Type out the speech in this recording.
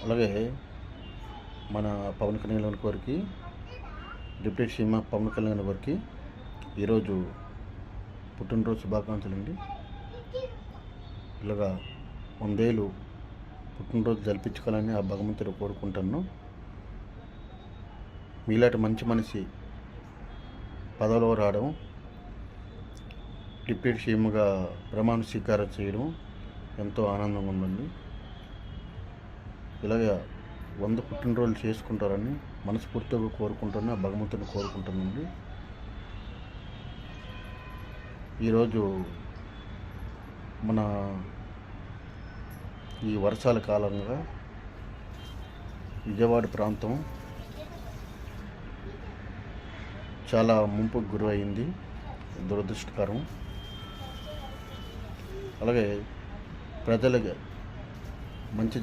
అలాగే మన పవన్ కళ్యాణ్ గారికి, డిప్యూటీ సీఎం పవన్ కళ్యాణ్ గారికి ఈరోజు పుట్టినరోజు శుభాకాంక్షలు అండి. ఇలాగా 100 ఏళ్ళు పుట్టినరోజు జరిపించుకోవాలని ఆ భగవంతుడు కోరుకుంటాను. మీలాంటి మంచి మనిషి పదవిలో రావడం, డిప్యూటీ సీఎంగా ప్రమాణ స్వీకారం చేయడం ఎంతో ఆనందంగా ఉందండి. ఇలాగ 100 పుట్టినరోజులు చేసుకుంటారని మనస్ఫూర్తిగా కోరుకుంటాను, ఆ భగవంతుని కోరుకుంటానండి. ఈరోజు మన ఈ వర్షాల కాలంగా విజయవాడ ప్రాంతం చాలా ముంపుకు గురైంది, దురదృష్టకరం. అలాగే ప్రజలకి మంచి